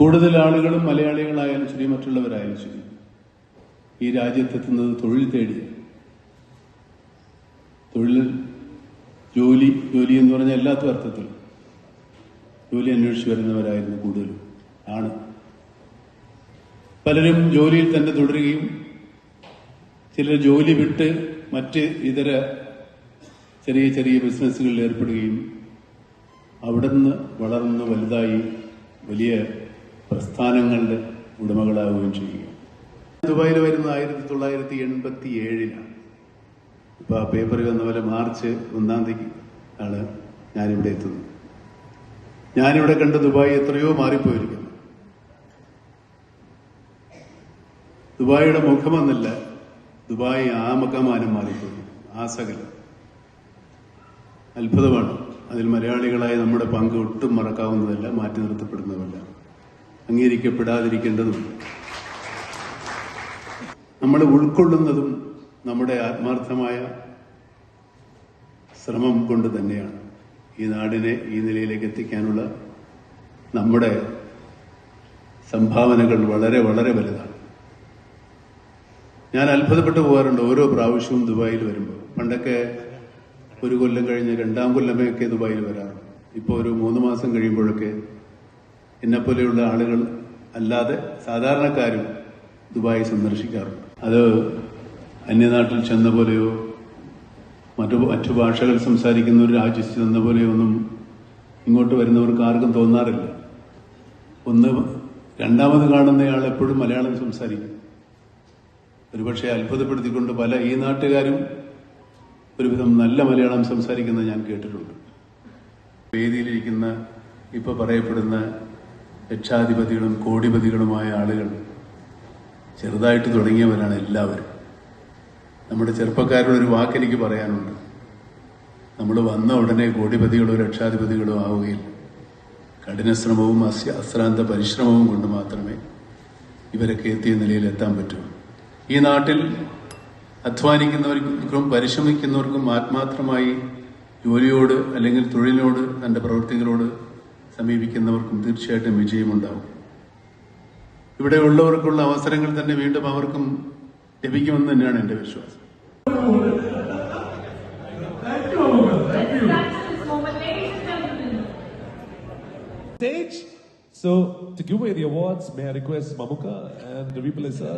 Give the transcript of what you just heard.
കൂടുതൽ ആളുകളും മലയാളികളായാലും ശരി, മറ്റുള്ളവരായാലും ശരി, ഈ രാജ്യത്തെത്തുന്നത് തൊഴിൽ തേടി. തൊഴിൽ, ജോലി എന്ന് പറഞ്ഞാൽ എല്ലാത്ത അർത്ഥത്തിലും ജോലി അന്വേഷിച്ച് വരുന്നവരായിരുന്നു കൂടുതലും. ആണ് പലരും ജോലിയിൽ തന്നെ തുടരുകയും ചിലർ ജോലി വിട്ട് മറ്റ് ഇതര ചെറിയ ചെറിയ ബിസിനസ്സുകളിൽ ഏർപ്പെടുകയും അവിടുന്ന് വളർന്ന് വലുതായി വലിയ പ്രസ്ഥാനങ്ങളുടെ ഉടമകളാവുകയും ചെയ്യുക. ദുബായിൽ വരുന്നത് 1987 ഇപ്പൊ ആ പേപ്പറിൽ വന്ന പോലെ മാർച്ച് 1 തീയതി ആണ് ഞാനിവിടെ എത്തുന്നത്. ഞാനിവിടെ കണ്ട ദുബായ് എത്രയോ മാറിപ്പോയിരിക്കുന്നു. ദുബായിയുടെ മുഖമെന്നല്ല, ദുബായ് ആമകമാനം മാറിപ്പോയി. ആ സകലം അത്ഭുതമാണ്. അതിൽ മലയാളികളായ നമ്മുടെ പങ്ക് ഒട്ടും മറക്കാവുന്നതല്ല, മാറ്റി നിർത്തപ്പെടുന്നതല്ല, അംഗീകരിക്കപ്പെടാതിരിക്കേണ്ടതും. നമ്മൾ ഉൾക്കൊള്ളുന്നതും നമ്മുടെ ആത്മാർത്ഥമായ ശ്രമം കൊണ്ട് തന്നെയാണ് ഈ നാടിനെ ഈ നിലയിലേക്ക് എത്തിക്കാനുള്ള നമ്മുടെ സംഭാവനകൾ വളരെ വളരെ വലുതാണ്. ഞാൻ അത്ഭുതപ്പെട്ടു പോകാറുണ്ട് ഓരോ പ്രാവശ്യവും ദുബായിൽ വരുമ്പോൾ. പണ്ടൊക്കെ 1 കൊല്ലം കഴിഞ്ഞ് 2ാം കൊല്ലമൊക്കെ ദുബായിൽ വരാറുണ്ട്. ഇപ്പോൾ ഒരു 3 മാസം കഴിയുമ്പോഴൊക്കെ എന്നെപ്പോലെയുള്ള ആളുകൾ അല്ലാതെ സാധാരണക്കാരും ദുബായ് സന്ദർശിക്കാറുണ്ട്. അത് അന്യനാട്ടിൽ ചെന്ന പോലെയോ മറ്റു ഭാഷകൾ സംസാരിക്കുന്ന ഒരു രാജ്യത്ത് ചെന്ന പോലെയോ ഒന്നും ഇങ്ങോട്ട് വരുന്നവർക്ക് ആർക്കും തോന്നാറില്ല. രണ്ടാമത് കാണുന്നയാൾ എപ്പോഴും മലയാളം സംസാരിക്കും. ഒരുപക്ഷെ അത്ഭുതപ്പെടുത്തിക്കൊണ്ട് പല ഈ നാട്ടുകാരും ഒരുവിധം നല്ല മലയാളം സംസാരിക്കുന്നത് ഞാൻ കേട്ടിട്ടുണ്ട്. വേദിയിലിരിക്കുന്ന ഇപ്പൊ പറയപ്പെടുന്ന ലക്ഷാധിപതികളും കോടിപതികളുമായ ആളുകൾ ചെറുതായിട്ട് തുടങ്ങിയവരാണ് എല്ലാവരും. നമ്മുടെ ചെറുപ്പക്കാരുടെ വാക്കെനിക്ക് പറയാനുണ്ട്. നമ്മൾ വന്ന ഉടനെ കോടിപതികളോ ലക്ഷാധിപതികളോ ആവുകയില്ല. കഠിനശ്രമവും അശ്രാന്ത പരിശ്രമവും കൊണ്ട് മാത്രമേ ഇവരൊക്കെ എത്തിയ നിലയിൽ എത്താൻ പറ്റൂ. ഈ നാട്ടിൽ അധ്വാനിക്കുന്നവർക്കും പരിശ്രമിക്കുന്നവർക്കും ആത്മാർത്ഥമായി ജോലിയോട് അല്ലെങ്കിൽ തൊഴിലിനോട് തന്റെ പ്രവൃത്തികളോട് സമീപിക്കുന്നവർക്കും തീർച്ചയായിട്ടും വിജയമുണ്ടാവും. ഇവിടെ ഉള്ളവർക്കുള്ള അവസരങ്ങൾ തന്നെ വീണ്ടും അവർക്കും ലഭിക്കുമെന്ന് തന്നെയാണ് എന്റെ വിശ്വാസം. Stage. So to give away the awards, may I request Mamuka and Ravi Sir